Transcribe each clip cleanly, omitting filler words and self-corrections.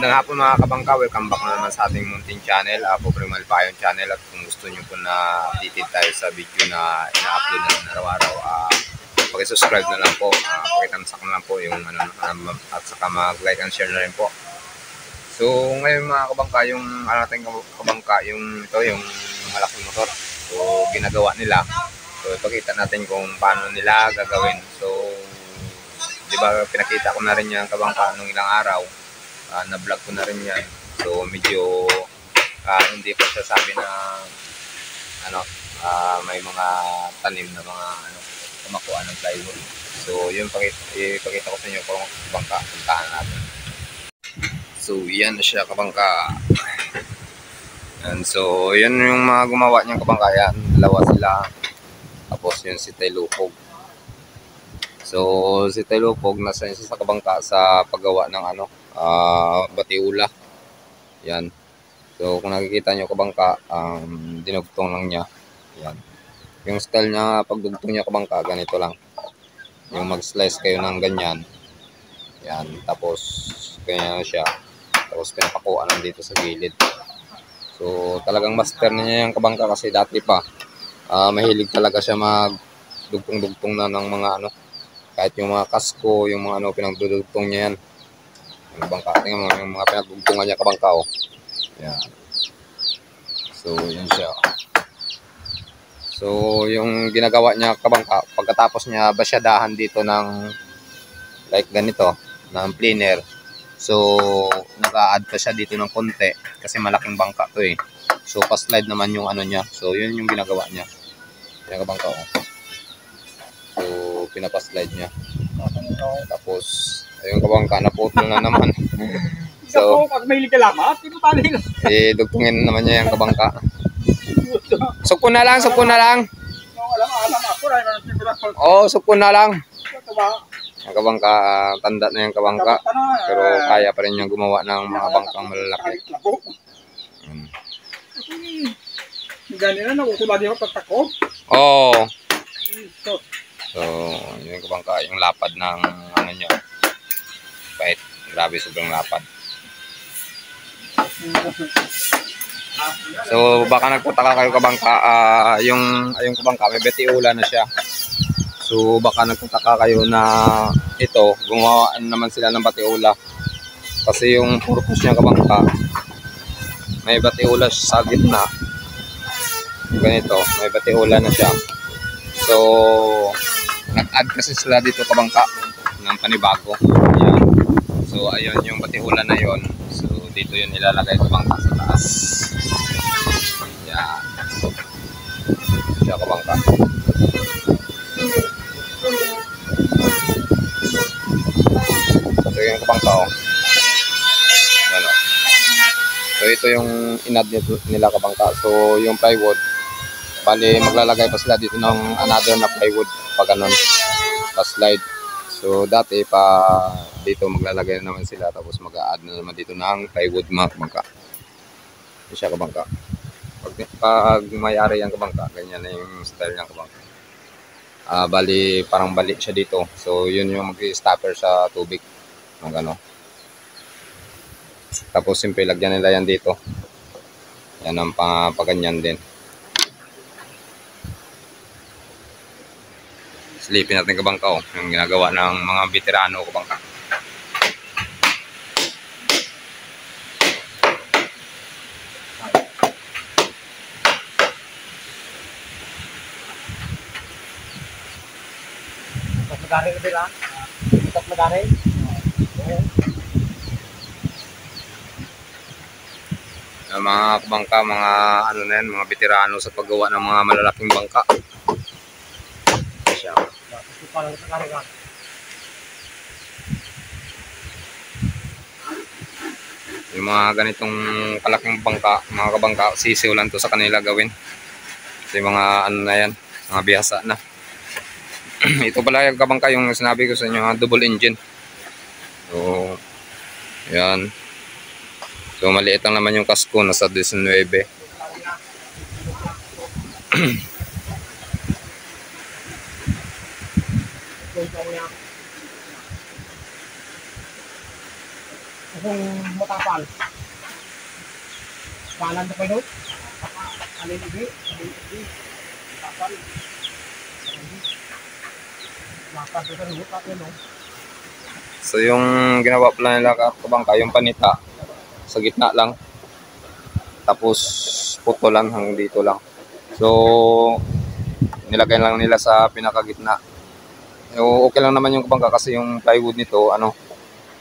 Magandang hapon mga kabangka, welcome back na naman sa ating munting channel, Pobre Malpayong channel. At kung gusto nyo po na updated tayo sa video na ina-upload na araw-araw, pag-subscribe na lang po, pakitamsak na lang po yung at saka mag-like and share na rin po. So ngayon mga kabangka, yung ating kabangka, yung ito, yung malaking motor. So ginagawa nila. So ipakita natin kung paano nila gagawin. So di ba pinakita ko na rin yan kabangka nung ilang araw, na-vlog ko na rin yan. So medyo hindi pa siya sabi na may mga tanim na mga kumakuha ng plywood. So yun ipakita ko sa inyo kung kabangka, puntahan natin. So yan na siya kabangka. And so yan yung mga gumawa niyang kabangka, yan dalawa sila. Tapos yun si Taylupog. So si Taylupog nasa sa kabangka sa paggawa ng batiula. Yan. So kung nakikita nyo kabangka, dinugtong lang niya. Yan. Yung style niya pagdugtong niya kabangka, ganito lang. Yung mag-slice kayo ng ganyan. Yan. Tapos ganyan siya. Tapos pinapakuan lang dito sa gilid. So talagang master niya yung kabangka kasi dati pa mahilig talaga siya magdugtong-dugtong na ng mga kahit yung mga kasko, yung mga pinagdudugtong niya yan. Yung kabangka, tingnan mo yung mga pinagdugtungan niya kabangka, oh. Yan. So yun siya. So yung ginagawa niya kabangka, pagkatapos niya basyadahan dito ng like ganito, ng planer. So nag-a-add pa siya dito ng konti kasi malaking bangka to eh. So pa-slide naman yung niya. So yun yung ginagawa niya. Yung kabangka, oh. So pinapaslide niya. Tapos ayun kabangka, naputol na naman. So dugtungin naman niya yung kabangka. Suko na lang, suko na lang. Oh, suko na lang. Yung kabangka, tanda na yung kabangka. Pero kaya pa rin niyang gumawa ng mga bangkang malalaki. Oh. So, yung kabangka, yung lapad ng niya. Kahit grabe, sobrang lapad. So, baka nagtataka kayo kabangka, yung kabangka, may betiula na siya. So, baka nagtataka kayo na ito, gumawa naman sila ng batiula. Kasi yung purpose niya kabangka, may batiula sa gitna. Ganito, may batiula na siya. So, nag-add kasi sila dito kabangka ng panibago. Ayan. So ayun yung batiula na yon. So dito yun ilalagay kabangka sa taas. Ayan. Siya kabangka. So yung kabangka, oh. Ayan, oh. So ito yung in-add nila kabangka. So yung plywood, bali maglalagay pa sila dito ng another na plywood pag ganun, pa-slide. So dati pa dito maglalagay naman sila, tapos mag-a-add na naman dito ng plywood mga kabangka. Ito siya kabangka. Pag may-ari yung kabangka, ganyan na yung style ng kabangka. Bali parang bali siya dito. So yun yung mag-stopper sa tubig. Mga gano. Tapos simple lagyan nila yan dito. Yan ang paganyan din. Silipin natin kabangka, oh, yung ginagawa ng mga veterano kabangka. Magari na sila. Magari. Mga kabangka, mga na yan, mga veterano sa paggawa ng mga malalaking bangka. Siya. Yung mga ganitong kalaking bangka, mga kabangka, sisiw lang to sa kanila gawin. Kasi mga na yan, mga bihasa na. Ito pala yung kabangka, yung sinabi ko sa inyo, double engine. So yan. So maliit lang naman yung kasko, nasa 19. Kung matapal. Palan na kayo. Alin ibi. Matapal. Matapal ito rin. Matapal ito. So yung ginawa pala nila kabangka, yung panita sa gitna lang. Tapos putulan hanggang dito lang. So nilagay lang nila sa pinakagitna. So, okay lang naman yung kabangka kasi yung plywood nito, ano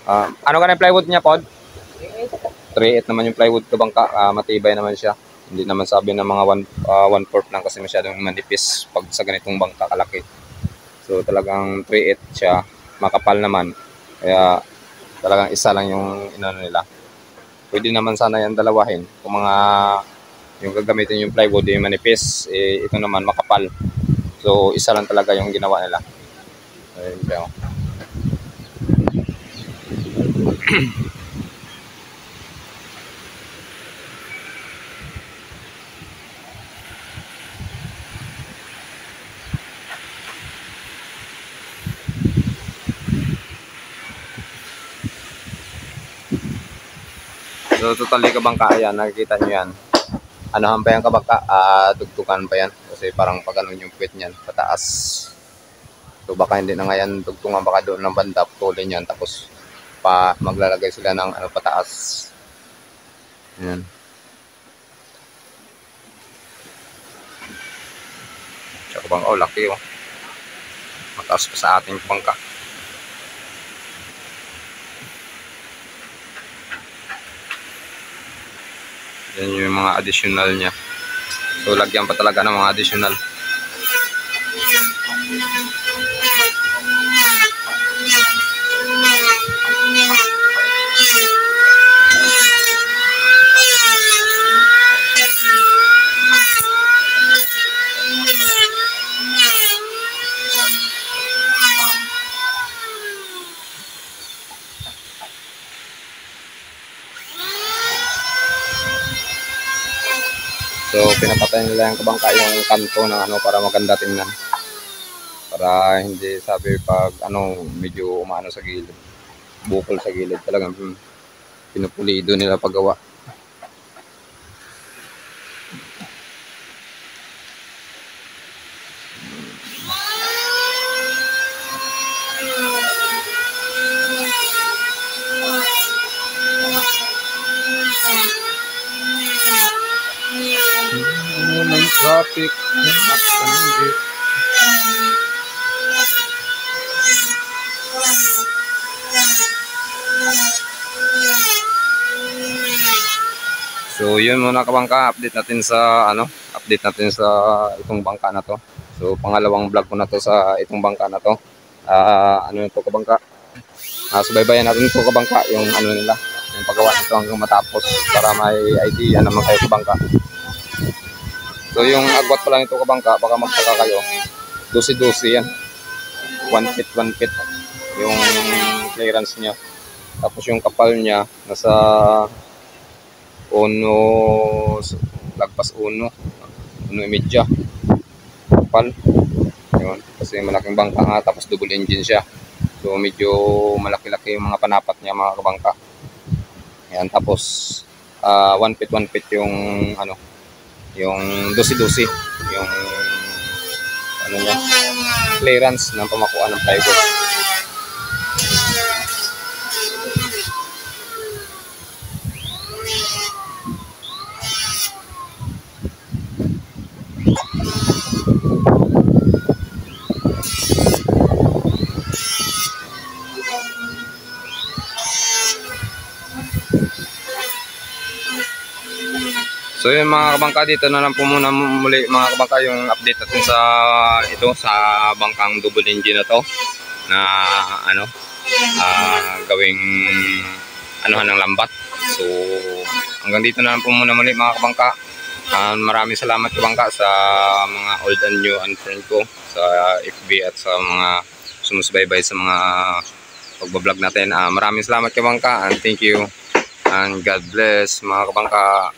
ka na yung plywood niya, Pod? 3/8 naman yung plywood kabangka, matibay naman siya. Hindi naman sabi ng mga 1/4 lang kasi masyadong manipis pag sa ganitong bangka kalaki. So talagang 3/8 siya, makapal naman. Kaya talagang isa lang yung inano nila. Pwede naman sana yan dalawahin. Kung yung gagamitin yung plywood yung manipis, ito naman makapal. So isa lang talaga yung ginawa nila. Ayun siya. So totally kabangka, ayan, nakikita nyo yan. Anuhan pa yan kabangka, dugtugan pa yan. Kasi parang pag ano yung puwet niyan, pataas. So baka hindi na nga yan dugtungan, baka doon ng banda, putulin yan. Tapos maglalagay sila ng pataas. Ayan. Tsaka bang, laki oh. Mataas pa sa ating bangka. Yan yung mga additional niya. So lagyan pa talaga ng mga additional. So pinapatay nila yung kabangka yung kanto ng para maganda tingnan. Para hindi sabi pag medyo umaano sa gilid. Bukol sa gilid talagang pinupulido nila paggawa. Traffic. So yun muna kabangka, update natin sa itong bangka na to. So pangalawang vlog ko na to sa itong bangka na to. Ito kabangka. Subaybayan natin ito kabangka yung nila, yung paggawa nito hanggang matapos para may idea naman kayo kabangka. So yung agwat pala nito kabangka, baka magtaka kayo, 12-12 yan. 1 feet yung clearance niya. Tapos yung kapal niya nasa lagpas 1.5 kapal. Yun, kasi malaking bangka nga, tapos double engine siya. So medyo malaki-laki yung mga panapat niya mga kabangka. Ayan, tapos 1 feet yung yung 12-12 yung niya, clearance ng pamakuan ng plywood. So yung mga kabangka, dito na lang po muna muli mga kabangka yung update natin sa bangkang double engine na to na gawing ng lambat. So hanggang dito na lang po muna muli mga kabangka. Maraming salamat kabangka sa mga old and new and friend ko sa FB at sa mga sumusubaybay sa mga pagbablog natin. Maraming salamat kabangka, and thank you and God bless mga kabangka.